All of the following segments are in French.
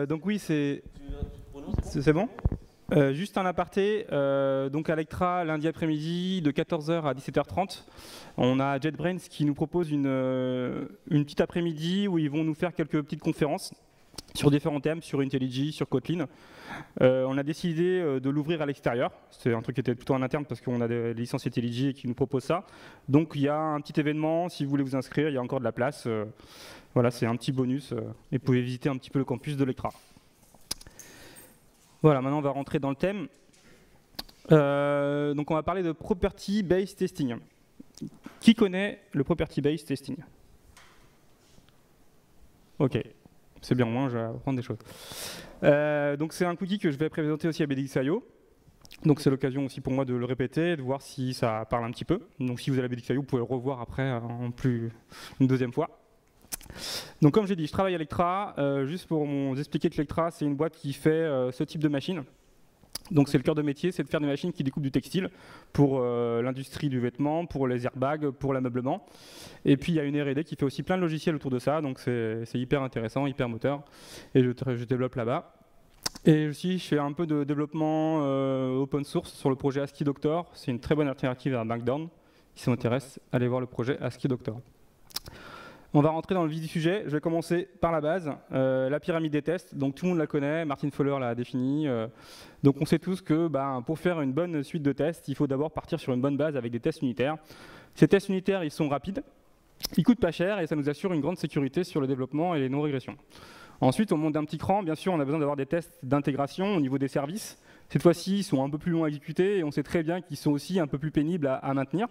Donc oui, c'est bon. Juste un aparté, donc à Lectra, lundi après-midi, de 14h à 17h30, on a JetBrains qui nous propose une petite après-midi où ils vont nous faire quelques petites conférences sur différents thèmes, sur IntelliJ, sur Kotlin. On a décidé de l'ouvrir à l'extérieur. C'est un truc qui était plutôt en interne parce qu'on a des licences IntelliJ qui nous proposent ça. Donc il y a un petit événement, si vous voulez vous inscrire, il y a encore de la place. Voilà, c'est un petit bonus et vous pouvez visiter un petit peu le campus de Lectra. Voilà, maintenant on va rentrer dans le thème. Donc on va parler de Property Based Testing. Qui connaît le Property Based Testing? Ok, c'est bien, au moins je vais apprendre des choses. Donc c'est un cookie que je vais présenter aussi à BDX.io. Donc c'est l'occasion aussi pour moi de le répéter, de voir si ça parle un petit peu. Donc si vous avez BDX.io, vous pouvez le revoir après une deuxième fois. Donc comme j'ai dit, je travaille à Lectra. Juste pour vous expliquer que Lectra, c'est une boîte qui fait ce type de machine. Donc c'est le cœur de métier, c'est de faire des machines qui découpent du textile pour l'industrie du vêtement, pour les airbags, pour l'ameublement. Et puis il y a une R&D qui fait aussi plein de logiciels autour de ça, donc c'est hyper intéressant, hyper moteur. Et je développe là-bas. Et aussi je fais un peu de développement open source sur le projet ASCII Doctor. C'est une très bonne alternative à Markdown. Si ça vous intéresse, allez voir le projet ASCII Doctor. On va rentrer dans le vif du sujet. Je vais commencer par la base, la pyramide des tests. Donc tout le monde la connaît, Martin Fowler l'a définie. Donc on sait tous que pour faire une bonne suite de tests, il faut d'abord partir sur une bonne base avec des tests unitaires. Ces tests unitaires, ils sont rapides, ils coûtent pas cher et ça nous assure une grande sécurité sur le développement et les non-régressions. Ensuite, on monte d'un petit cran. Bien sûr, on a besoin d'avoir des tests d'intégration au niveau des services. Cette fois-ci, ils sont un peu plus longs à exécuter et on sait très bien qu'ils sont aussi un peu plus pénibles à maintenir.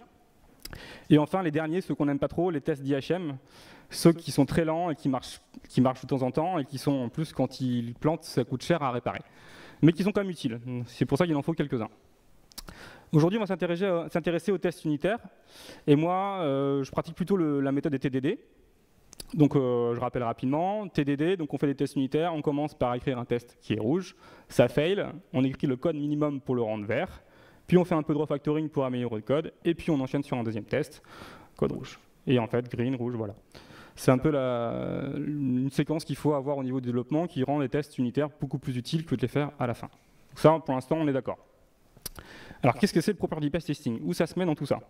Et enfin, les derniers, ceux qu'on n'aime pas trop, les tests d'IHM, ceux qui sont très lents et qui marchent de temps en temps et qui sont en plus, quand ils plantent, ça coûte cher à réparer. Mais qui sont quand même utiles. C'est pour ça qu'il en faut quelques-uns. Aujourd'hui, on va s'intéresser aux tests unitaires. Et moi, je pratique plutôt la méthode des TDD. Donc, je rappelle rapidement, TDD, donc on fait des tests unitaires. On commence par écrire un test qui est rouge. Ça fail. On écrit le code minimum pour le rendre vert. Puis on fait un peu de refactoring pour améliorer le code, et puis on enchaîne sur un deuxième test, code rouge. Et en fait, green, rouge, voilà. C'est un peu une séquence qu'il faut avoir au niveau du développement qui rend les tests unitaires beaucoup plus utiles que de les faire à la fin. Donc ça, pour l'instant, on est d'accord. Alors, qu'est-ce que c'est le Property Based Testing? Où ça se met dans tout ça?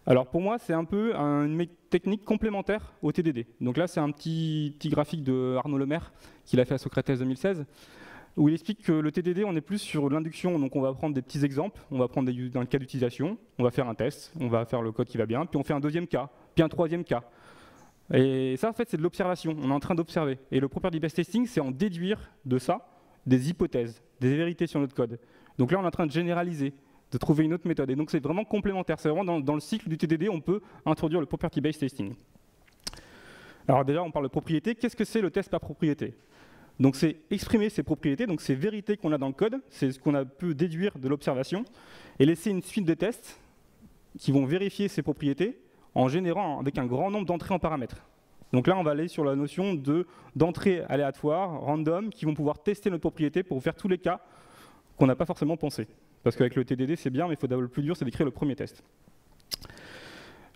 Alors, pour moi, c'est un peu une technique complémentaire au TDD. Donc là, c'est un petit graphique de Arnaud Lemaire qu'il a fait à Socrates 2016. Où il explique que le TDD, on est plus sur l'induction, donc on va prendre des petits exemples, on va prendre dans le cas d'utilisation, on va faire un test, on va faire le code qui va bien, puis on fait un deuxième cas, puis un troisième cas. Et ça, en fait, c'est de l'observation, on est en train d'observer. Et le Property Based Testing, c'est en déduire de ça des hypothèses, des vérités sur notre code. Donc là, on est en train de généraliser, de trouver une autre méthode. Et donc c'est vraiment complémentaire, c'est vraiment dans le cycle du TDD, on peut introduire le Property Based Testing. Alors déjà, on parle de propriété. Qu'est-ce que c'est le test par propriété? Donc c'est exprimer ces propriétés, donc ces vérités qu'on a dans le code, c'est ce qu'on a pu déduire de l'observation, et laisser une suite de tests qui vont vérifier ces propriétés en générant avec un grand nombre d'entrées en paramètres. Donc là, on va aller sur la notion d'entrées aléatoires, random, qui vont pouvoir tester notre propriété pour faire tous les cas qu'on n'a pas forcément pensé. Parce qu'avec le TDD, c'est bien, mais le plus dur, c'est d'écrire le premier test.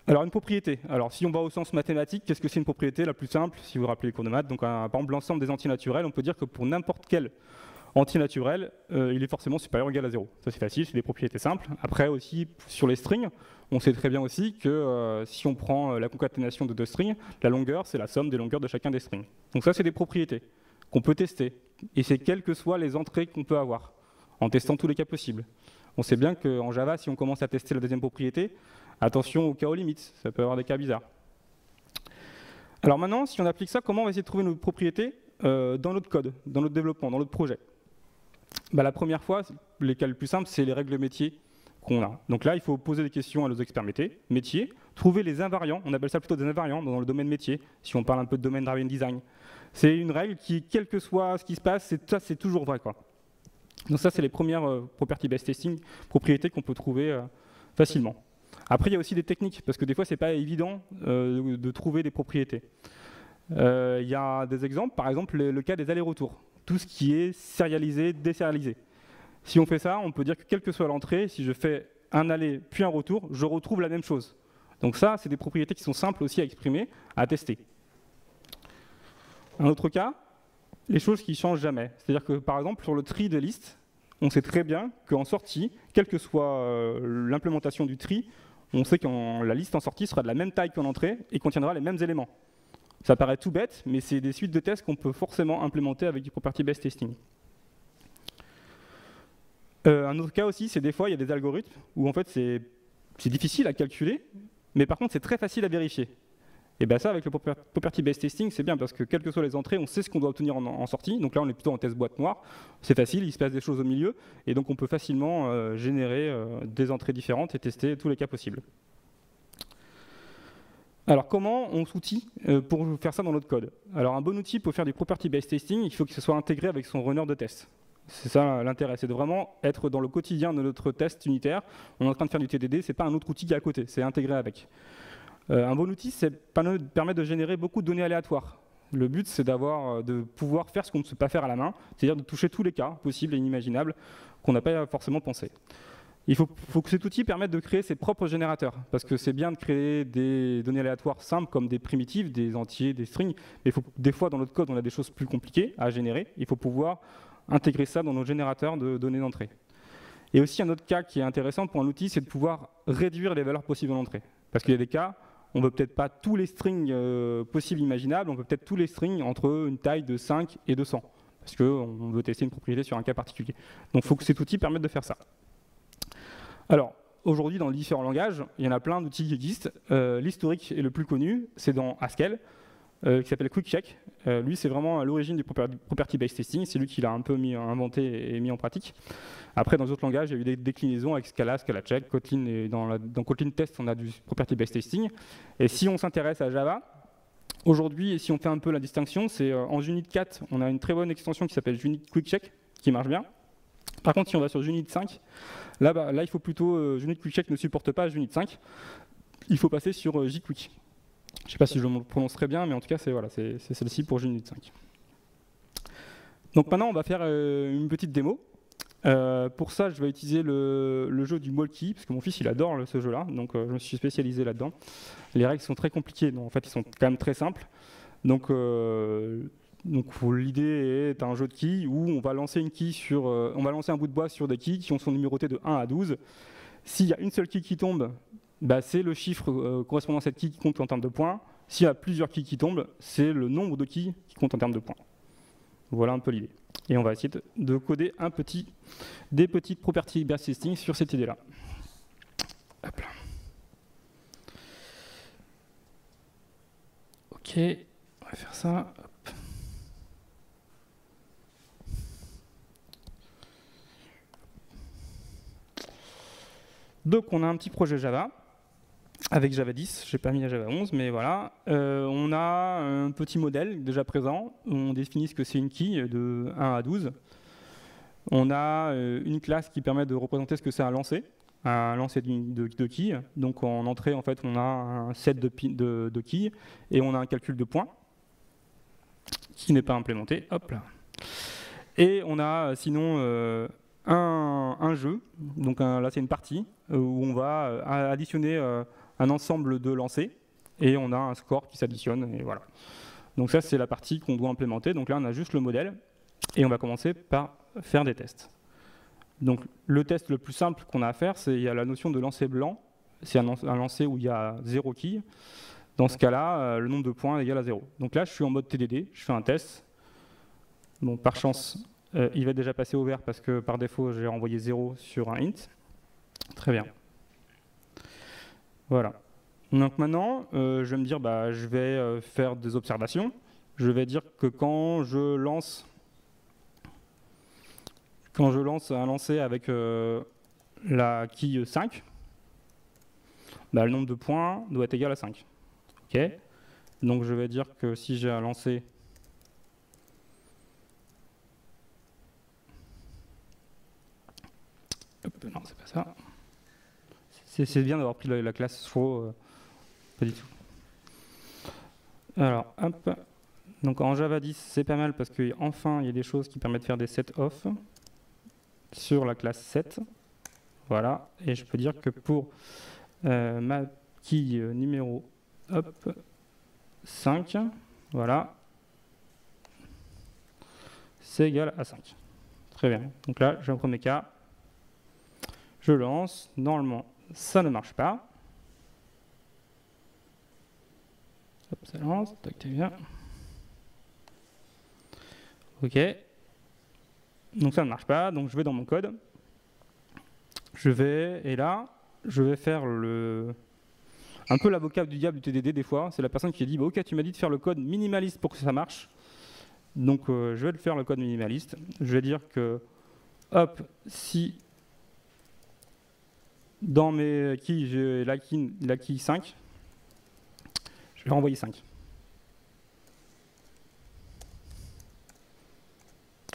Alors une propriété, alors si on va au sens mathématique, qu'est-ce que c'est une propriété la plus simple, si vous vous rappelez les cours de maths? Donc par exemple l'ensemble des antinaturels, on peut dire que pour n'importe quel antinaturel, il est forcément supérieur ou égal à 0. Ça c'est facile, c'est des propriétés simples. Après aussi sur les strings, on sait très bien aussi que si on prend la concaténation de deux strings, la longueur c'est la somme des longueurs de chacun des strings. Donc ça c'est des propriétés qu'on peut tester, et c'est quelles que soient les entrées qu'on peut avoir, en testant tous les cas possibles. On sait bien qu'en Java, si on commence à tester la deuxième propriété, attention aux cas aux limites, ça peut avoir des cas bizarres. Alors maintenant, si on applique ça, comment on va essayer de trouver nos propriétés dans notre code, dans notre développement, dans notre projet? La première fois, les cas les plus simples, c'est les règles métiers qu'on a. Donc là, il faut poser des questions à nos experts métiers, trouver les invariants, on appelle ça plutôt des invariants dans le domaine métier, si on parle un peu de domaine driven design. C'est une règle qui, quel que soit ce qui se passe, c'est toujours vrai, quoi. Donc ça, c'est les premières property based testing, propriétés qu'on peut trouver facilement. Après, il y a aussi des techniques, parce que des fois, ce n'est pas évident de trouver des propriétés. Il y a des exemples, par exemple, le cas des allers-retours. Tout ce qui est sérialisé, désérialisé. Si on fait ça, on peut dire que quelle que soit l'entrée, si je fais un aller puis un retour, je retrouve la même chose. Donc ça, c'est des propriétés qui sont simples aussi à exprimer, à tester. Un autre cas, les choses qui ne changent jamais. C'est-à-dire que, par exemple, sur le tri de listes, on sait très bien qu'en sortie, quelle que soit l'implémentation du tri, on sait que la liste en sortie sera de la même taille qu'en entrée et contiendra les mêmes éléments. Ça paraît tout bête, mais c'est des suites de tests qu'on peut forcément implémenter avec du property-based testing. Un autre cas aussi, c'est des fois, il y a des algorithmes où en fait c'est difficile à calculer, mais par contre c'est très facile à vérifier. Et bien ça, avec le property-based testing, c'est bien parce que quelles que soient les entrées, on sait ce qu'on doit obtenir en sortie. Donc là, on est plutôt en test boîte noire. C'est facile, il se passe des choses au milieu. Et donc on peut facilement générer des entrées différentes et tester tous les cas possibles. Alors comment on s'outille pour faire ça dans notre code? Alors un bon outil pour faire du property-based testing, il faut que ce soit intégré avec son runner de test. C'est ça l'intérêt, c'est de vraiment être dans le quotidien de notre test unitaire. On est en train de faire du TDD, c'est pas un autre outil qui est à côté, c'est intégré avec. Un bon outil, c'est permet de générer beaucoup de données aléatoires. Le but, c'est de pouvoir faire ce qu'on ne sait pas faire à la main, c'est-à-dire de toucher tous les cas possibles et inimaginables qu'on n'a pas forcément pensé. Il faut que cet outil permette de créer ses propres générateurs, parce que c'est bien de créer des données aléatoires simples comme des primitives, des entiers, des strings, mais des fois dans notre code, on a des choses plus compliquées à générer. Il faut pouvoir intégrer ça dans nos générateurs de données d'entrée. Et aussi un autre cas qui est intéressant pour un outil, c'est de pouvoir réduire les valeurs possibles en entrée. Parce qu'il y a des cas, on ne veut peut-être pas tous les strings possibles imaginables, on veut peut-être tous les strings entre une taille de 5 et 200, parce qu'on veut tester une propriété sur un cas particulier. Donc il faut que cet outil permette de faire ça. Alors, aujourd'hui, dans les différents langages, il y en a plein d'outils qui existent. L'historique est le plus connu, c'est dans Haskell, qui s'appelle QuickCheck. Lui, c'est vraiment à l'origine du property-based testing, c'est lui qui l'a un peu inventé et mis en pratique. Après, dans d'autres langages, il y a eu des déclinaisons avec Scala, ScalaCheck, Kotlin, et dans Kotlin Test, on a du property-based testing. Et si on s'intéresse à Java, aujourd'hui, et si on fait un peu la distinction, c'est en Unit 4, on a une très bonne extension qui s'appelle Unit QuickCheck, qui marche bien. Par contre, si on va sur Unit 5, là il faut plutôt, Unit QuickCheck ne supporte pas Unit 5, il faut passer sur JQuick. Je ne sais pas si je le prononce très bien, mais en tout cas, c'est celle-ci pour Unit 5. Donc maintenant, on va faire une petite démo. Pour ça, je vais utiliser le jeu du Molki, parce que mon fils, il adore ce jeu-là, donc je me suis spécialisé là-dedans. Les règles sont très compliquées, donc en fait, ils sont quand même très simples. Donc l'idée est un jeu de quilles où on va lancer une quille on va lancer un bout de bois sur des quilles qui sont numérotés de 1 à 12. S'il y a une seule quille qui tombe, bah, c'est le chiffre correspondant à cette quille qui compte en termes de points. S'il y a plusieurs quilles qui tombent, c'est le nombre de quilles qui compte en termes de points. Voilà un peu l'idée. Et on va essayer de coder des petites property-based testing sur cette idée-là. Hop là. Ok, on va faire ça. Hop. Donc on a un petit projet Java avec Java 10, j'ai pas mis la Java 11, mais voilà. On a un petit modèle déjà présent, on définit ce que c'est une quille de 1 à 12. On a une classe qui permet de représenter ce que c'est un lancer de quilles. Donc en entrée, en fait, on a un set de quilles et on a un calcul de points qui n'est pas implémenté. Hop là. Et on a sinon un jeu, donc là c'est une partie où on va additionner un ensemble de lancers et on a un score qui s'additionne et voilà. Donc ça c'est la partie qu'on doit implémenter. Donc là on a juste le modèle et on va commencer par faire des tests. Donc le test le plus simple qu'on a à faire, c'est il y a la notion de lancer blanc. C'est un lancer où il y a 0 quille. Dans ce cas-là, le nombre de points est égal à 0. Donc là je suis en mode TDD, je fais un test. Bon, par chance, il va déjà passer au vert parce que par défaut j'ai renvoyé 0 sur un int. Très bien. Voilà. Donc maintenant, je vais me dire, bah, je vais faire des observations. Je vais dire que quand je lance un lancer avec la quille 5, bah, le nombre de points doit être égal à 5. Ok. Donc je vais dire que si j'ai un lancer non, c'est pas ça. C'est bien d'avoir pris la classe throw. Pas du tout. Alors, hop. Donc en Java 10, c'est pas mal parce qu'enfin, il y a des choses qui permettent de faire des set off sur la classe set. Voilà. Et je peux dire que pour ma quille numéro 5, voilà. c'est égal à 5. Très bien. Donc là, j'ai un premier cas. Je lance. Normalement, ça ne marche pas. Hop, ça lance. Tac, t'es bien. OK. Donc ça ne marche pas. Donc je vais dans mon code. Et là, je vais faire un peu l'avocat du diable du TDD des fois. C'est la personne qui dit bah, OK, tu m'as dit de faire le code minimaliste pour que ça marche. Donc je vais le faire le code minimaliste. Je vais dire que, hop, si dans mes keys, j'ai la key 5, je vais renvoyer 5.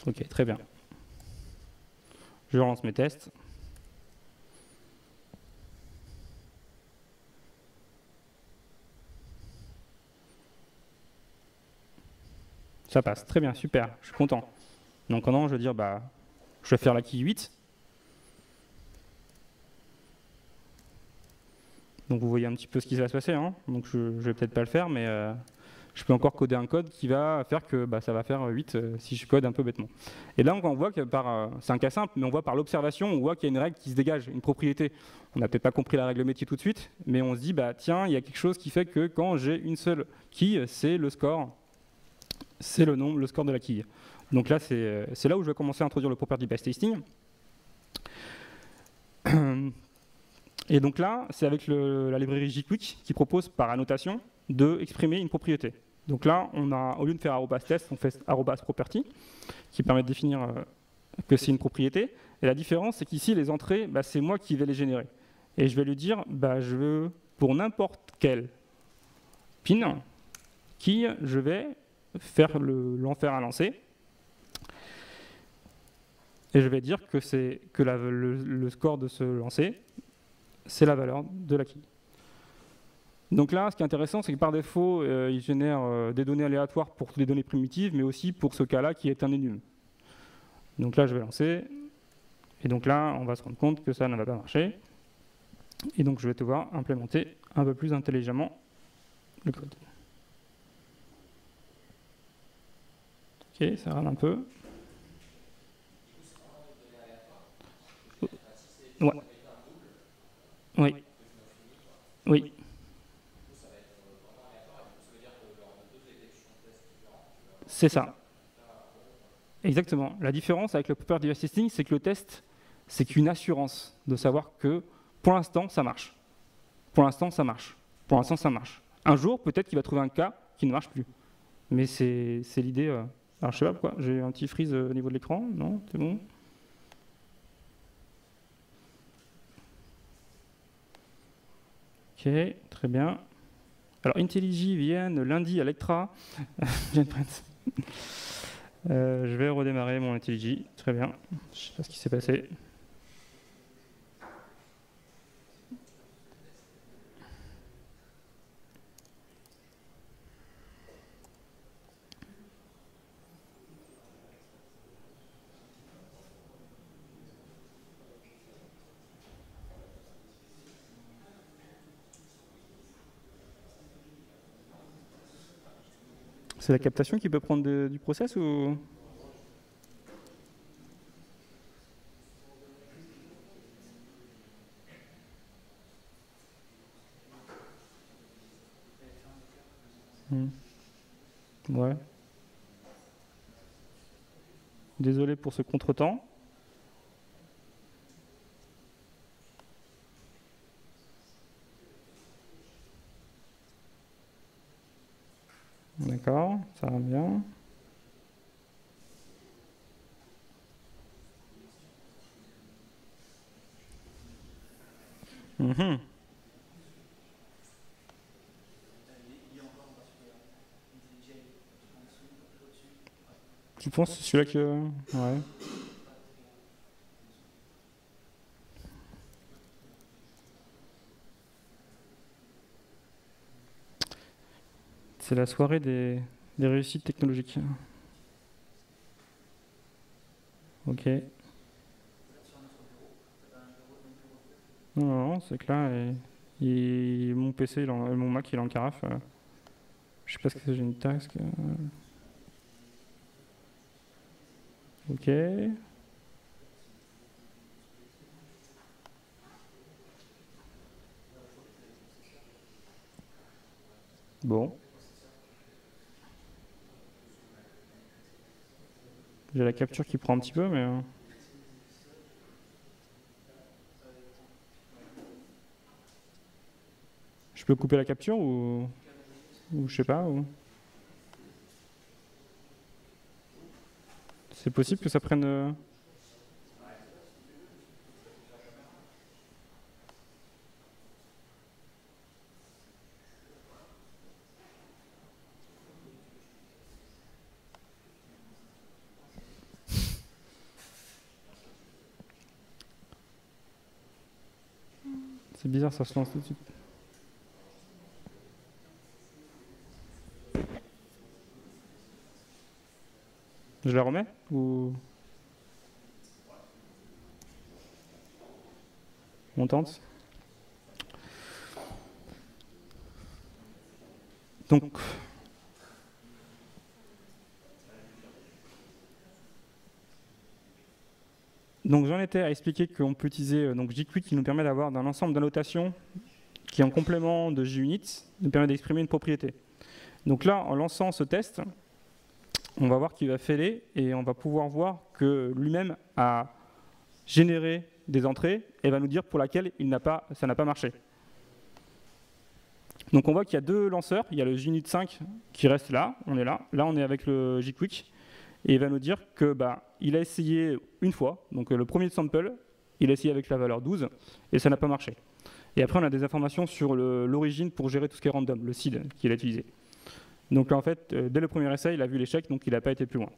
OK, très bien. Je relance mes tests. Ça passe, très bien, super, je suis content. Donc maintenant, je vais dire, bah, je vais faire la key 8. Donc vous voyez un petit peu ce qui va se passer. Hein. Donc je ne vais peut-être pas le faire, mais je peux encore coder un code qui va faire que bah, ça va faire 8 si je code un peu bêtement. Et là, on voit que c'est un cas simple, mais on voit par l'observation, on voit qu'il y a une règle qui se dégage, une propriété. On n'a peut-être pas compris la règle métier tout de suite, mais on se dit, bah, tiens, il y a quelque chose qui fait que quand j'ai une seule key, c'est le score. C'est le score de la quille. Donc là, c'est là où je vais commencer à introduire le property based testing. Et donc là, c'est avec la librairie jQuick qui propose par annotation de exprimer une propriété. Donc là, au lieu de faire @test, on fait @property qui permet de définir que c'est une propriété. Et la différence, c'est qu'ici, les entrées, bah, c'est moi qui vais les générer. Et je vais lui dire, bah, je veux pour n'importe quel pin qui je vais l'en faire un lancer. Et je vais dire que le score de ce lancer, c'est la valeur de la key. Donc là, ce qui est intéressant, c'est que par défaut, il génère des données aléatoires pour les données primitives, mais aussi pour ce cas-là qui est un enum. Donc là, je vais lancer. Et donc là, on va se rendre compte que ça ne va pas marcher. Et donc, je vais devoir implémenter un peu plus intelligemment le code. Ok, ça rame un peu. Ouais. Oui. Oui. C'est ça. Exactement. La différence avec le property based testing, c'est que le test, c'est qu'une assurance de savoir que pour l'instant, ça marche. Pour l'instant, ça marche. Pour l'instant, ça marche. Un jour, peut-être qu'il va trouver un cas qui ne marche plus. Mais c'est l'idée. Alors, je sais pas pourquoi. J'ai un petit freeze au niveau de l'écran. Non, c'est bon. Ok, très bien. Alors, IntelliJ viennent lundi à Lectra. Je vais redémarrer mon IntelliJ. Très bien. Je sais pas ce qui s'est passé. C'est la captation qui peut prendre du process ou... Ouais. Désolé pour ce contretemps. D'accord, ça va bien. Mmh. Tu penses que c'est celui-là que... Ouais. C'est la soirée des réussites technologiques. Ok. Non, c'est que là, mon PC, mon Mac, il est en carafe. Je sais pas ce que c'est, j'ai une task. Ok. Bon. J'ai la capture qui prend un petit peu, mais... Je peux couper la capture ou je sais pas ou... C'est possible que ça prenne... C'est bizarre, ça se lance tout de suite. Je la remets ou... On tente. Donc j'en étais à expliquer qu'on peut utiliser JQuick qui nous permet d'avoir un ensemble d'annotations qui en complément de JUnit nous permet d'exprimer une propriété. Donc là, en lançant ce test, on va voir qu'il va failer et on va pouvoir voir que lui-même a généré des entrées et va nous dire pour laquelle ça n'a pas marché. Donc on voit qu'il y a deux lanceurs, il y a le JUnit 5 qui reste là, on est là, là on est avec le JQuick, et il va nous dire que il a essayé une fois, donc le premier sample, il a essayé avec la valeur 12, et ça n'a pas marché. Et après on a des informations sur l'origine pour gérer tout ce qui est random, le seed qu'il a utilisé. Donc là en fait, dès le premier essai, il a vu l'échec, donc il n'a pas été plus loin.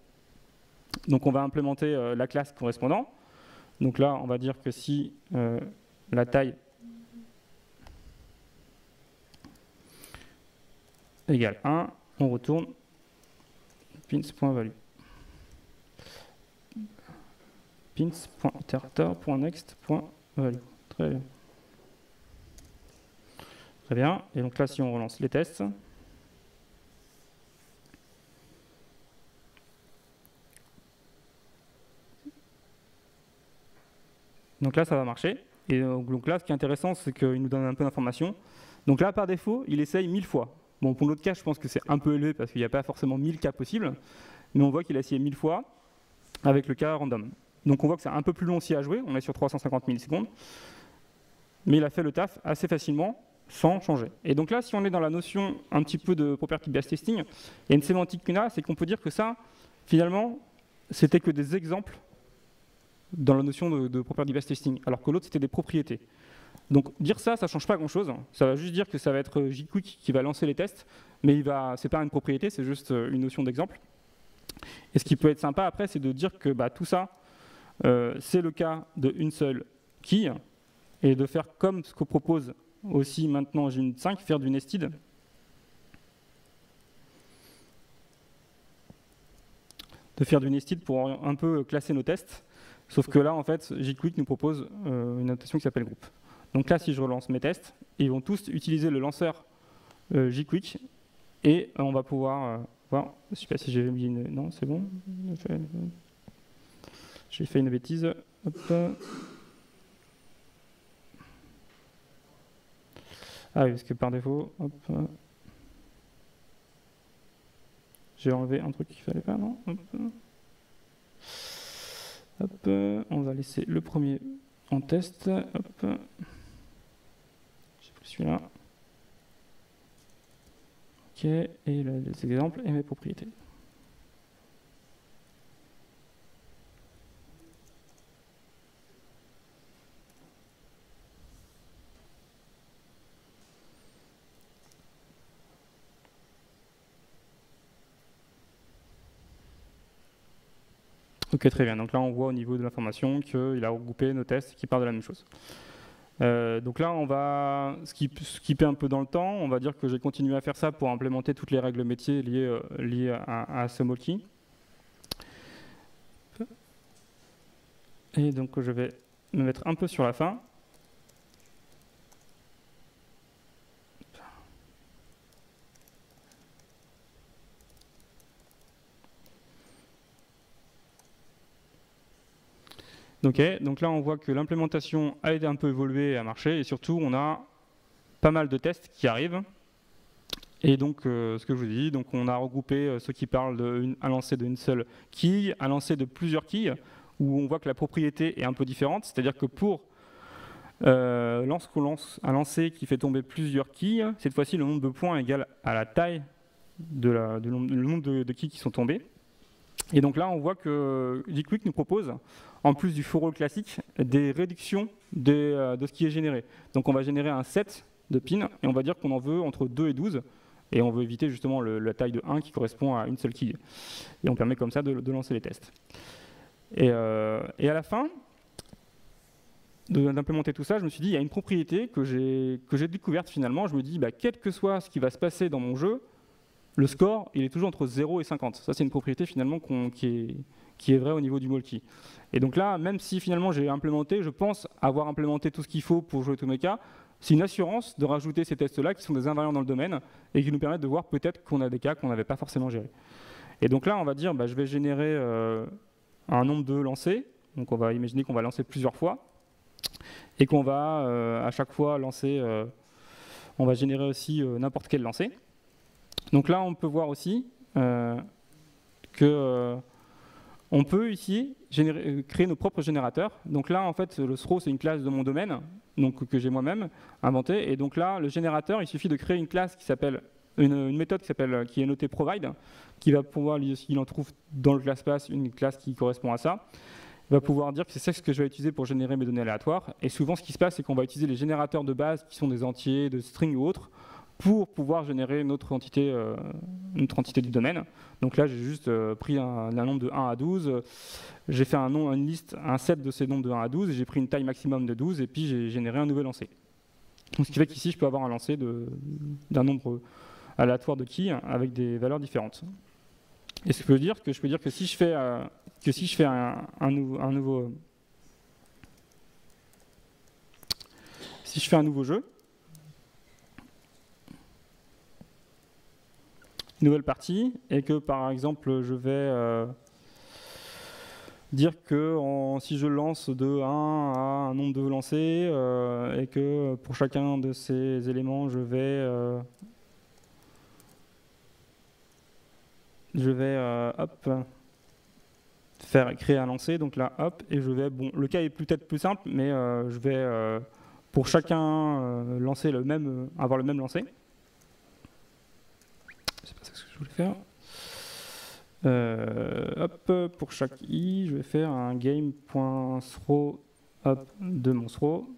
Donc on va implémenter la classe correspondant. Donc là on va dire que si la taille égale 1, on retourne pins.value. Pins.iterator.next.value. Très bien. Très bien. Et donc là, si on relance les tests, donc là, ça va marcher. Et donc là, ce qui est intéressant, c'est qu'il nous donne un peu d'informations. Donc là, par défaut, il essaye 1000 fois. Bon, pour notre cas, je pense que c'est un peu élevé parce qu'il n'y a pas forcément 1000 cas possibles. Mais on voit qu'il a essayé 1000 fois avec le cas random. Donc on voit que c'est un peu plus long aussi à jouer. On est sur 350 millisecondes. Mais il a fait le taf assez facilement sans changer. Et donc là, si on est dans la notion un petit peu de property based testing, il y a une sémantique qu'on a, c'est qu'on peut dire que ça, finalement, c'était que des exemples dans la notion de property based testing, alors que l'autre, c'était des propriétés. Donc dire ça, ça ne change pas grand-chose. Ça va juste dire que ça va être JQuick qui va lancer les tests, mais ce n'est pas une propriété, c'est juste une notion d'exemple. Et ce qui peut être sympa après, c'est de dire que tout ça, c'est le cas d'une seule key, et de faire comme ce que propose aussi maintenant JUnit 5, faire du nested. De faire du nested pour un peu classer nos tests. Sauf que là, en fait, JQuick nous propose une notation qui s'appelle groupe. Donc là, si je relance mes tests, ils vont tous utiliser le lanceur JQuick et on va pouvoir voir. Je ne sais pas si j'ai mis une... Non, c'est bon. J'ai fait une bêtise. Hop. Ah oui, parce que par défaut, hop, j'ai enlevé un truc qu'il fallait pas, non? Hop. Hop, on va laisser le premier en test. Hop. J'ai pris celui-là. Ok, et les exemples et mes propriétés. Ok, très bien. Donc là, on voit au niveau de l'information qu'il a regroupé nos tests qui partent de la même chose. Donc là, on va skipper un peu dans le temps. On va dire que j'ai continué à faire ça pour implémenter toutes les règles métiers liées à ce Molky. Et donc, je vais me mettre un peu sur la fin. Ok, donc là on voit que l'implémentation a été un peu évoluée et a marché, et surtout on a pas mal de tests qui arrivent. Et donc ce que je vous dis, donc on a regroupé ceux qui parlent d'un lancer d'une seule quille, un lancer de plusieurs quilles, où on voit que la propriété est un peu différente, c'est-à-dire que pour lorsqu'on lance un lancer qui fait tomber plusieurs quilles, cette fois-ci le nombre de points est égal à la taille le nombre de quilles qui sont tombées. Et donc là, on voit que Liquick nous propose, en plus du for all classique, des réductions de ce qui est généré. Donc on va générer un set de pins, et on va dire qu'on en veut entre 2 et 12, et on veut éviter justement la taille de 1 qui correspond à une seule quille. Et on permet comme ça de lancer les tests. Et à la fin d'implémenter tout ça, je me suis dit, il y a une propriété que j'ai découverte finalement. Je me dis, bah, quel que soit ce qui va se passer dans mon jeu, le score, il est toujours entre 0 et 50. Ça, c'est une propriété finalement qui est vraie au niveau du multi. Et donc là, même si finalement j'ai implémenté, je pense avoir implémenté tout ce qu'il faut pour jouer tous mes cas, c'est une assurance de rajouter ces tests-là qui sont des invariants dans le domaine et qui nous permettent de voir peut-être qu'on a des cas qu'on n'avait pas forcément gérés. Et donc là, on va dire, bah, je vais générer un nombre de lancers. Donc on va imaginer qu'on va lancer plusieurs fois et qu'on va à chaque fois lancer, on va générer aussi n'importe quel lancer. Donc là, on peut voir aussi que on peut ici créer nos propres générateurs. Donc là, en fait, le throw, c'est une classe de mon domaine, donc que j'ai moi-même inventée. Et donc là, le générateur, il suffit de créer une classe qui s'appelle une méthode qui est notée provide, qui va pouvoir, s'il en trouve dans le ClassPass une classe qui correspond à ça, va pouvoir dire que c'est ça ce que je vais utiliser pour générer mes données aléatoires. Et souvent, ce qui se passe, c'est qu'on va utiliser les générateurs de base qui sont des entiers, de strings ou autres, pour pouvoir générer notre entité du domaine. Donc là, j'ai juste pris un nombre de 1 à 12, j'ai fait une liste, un set de ces nombres de 1 à 12, et j'ai pris une taille maximum de 12, et puis j'ai généré un nouvel lancer. Donc, ce qui fait qu'ici, je peux avoir un lancer d'un nombre aléatoire de quilles avec des valeurs différentes. Et ce que je peux dire que si je fais, un nouveau jeu, une nouvelle partie, et que par exemple je vais dire que si je lance de 1 à un nombre de lancers et que pour chacun de ces éléments je vais hop, créer un lancer, donc là hop, et je vais, bon, le cas est peut-être plus simple, mais je vais pour chacun lancer avoir le même lancer. C'est pas ça que je voulais faire. Hop, pour chaque i, je vais faire un game.throw de mon throw.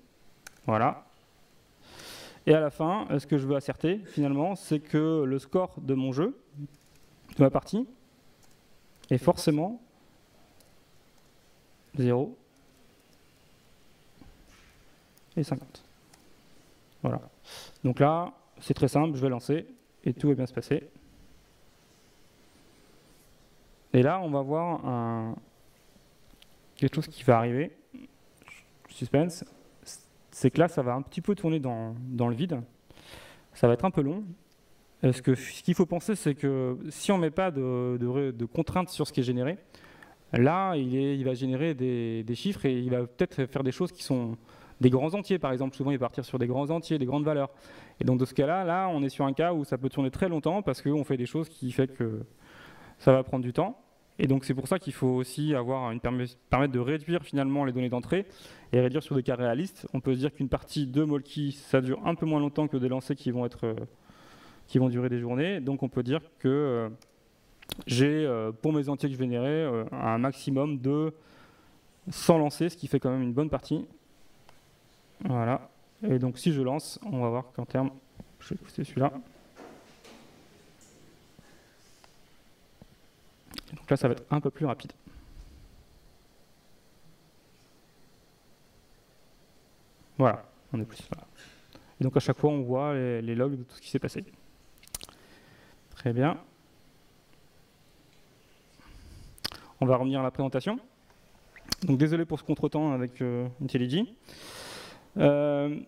Voilà. Et à la fin, ce que je veux asserter, finalement, c'est que le score de mon jeu, de ma partie, est forcément 0 et 50. Voilà. Donc là, c'est très simple, je vais lancer et tout va bien se passer. Et là, on va voir quelque chose qui va arriver. Suspense. C'est que là, ça va un petit peu tourner dans le vide. Ça va être un peu long. Ce qu'il faut penser, c'est que si on ne met pas de contraintes sur ce qui est généré, là, il va générer des chiffres et il va peut-être faire des choses qui sont des grands entiers, par exemple. Souvent, il va partir sur des grands entiers, des grandes valeurs. Et donc, de ce cas-là, là, on est sur un cas où ça peut tourner très longtemps parce qu'on fait des choses qui font que ça va prendre du temps. Et donc, c'est pour ça qu'il faut aussi permettre de réduire finalement les données d'entrée et réduire sur des cas réalistes. On peut se dire qu'une partie de Molki, ça dure un peu moins longtemps que des lancers qui vont durer des journées. Donc, on peut dire que j'ai, pour mes entiers que je vais générer, un maximum de 100 lancers, ce qui fait quand même une bonne partie. Voilà. Et donc, si je lance, on va voir qu'en termes... Je vais pousser celui-là. Donc là, ça va être un peu plus rapide. Voilà, on est plus là. Et donc à chaque fois, on voit les logs de tout ce qui s'est passé. Très bien. On va revenir à la présentation. Donc désolé pour ce contretemps avec IntelliJ. Ce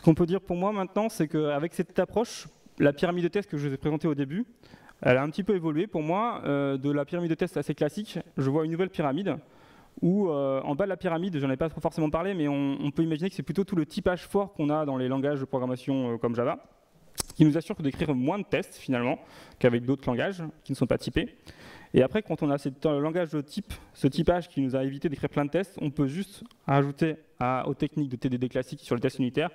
qu'on peut dire pour moi maintenant, c'est qu'avec cette approche, la pyramide de test que je vous ai présentée au début, elle a un petit peu évolué pour moi. De la pyramide de test assez classique, je vois une nouvelle pyramide où en bas de la pyramide, j'en ai pas forcément parlé, mais on peut imaginer que c'est plutôt tout le typage fort qu'on a dans les langages de programmation comme Java, qui nous assure d'écrire moins de tests finalement qu'avec d'autres langages qui ne sont pas typés. Et après, quand on a ce langage de type, ce typage qui nous a évité d'écrire plein de tests, on peut juste rajouter aux techniques de TDD classiques sur le test unitaire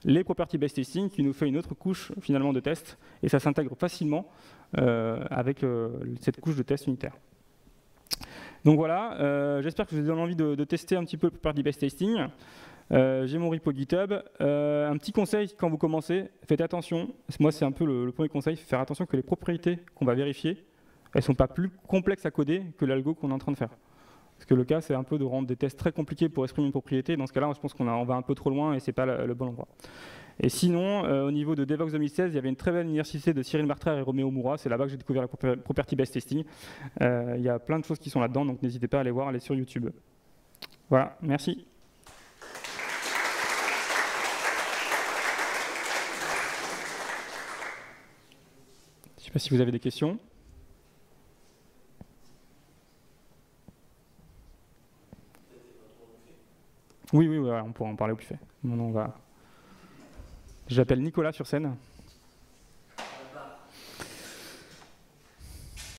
les property-based testing qui nous fait une autre couche finalement de tests, et ça s'intègre facilement avec cette couche de test unitaire. Donc voilà, j'espère que je vous donne envie de tester un petit peu le property-based testing. J'ai mon repo GitHub. Un petit conseil quand vous commencez, faites attention. Moi, c'est un peu le premier conseil, faire attention que les propriétés qu'on va vérifier, elles ne sont pas plus complexes à coder que l'algo qu'on est en train de faire. Parce que le cas, c'est un peu de rendre des tests très compliqués pour exprimer une propriété. Dans ce cas-là, je pense qu'on va un peu trop loin et ce n'est pas le bon endroit. Et sinon, au niveau de Devoxx 2016, il y avait une très belle université de Cyril Martraire et Roméo Moura. C'est là-bas que j'ai découvert le property-based testing. Il y a plein de choses qui sont là-dedans, donc n'hésitez pas à aller voir, aller sur YouTube. Voilà, merci. Je ne sais pas si vous avez des questions. Oui, on pourra en parler au plus fait. J'appelle Nicolas sur scène.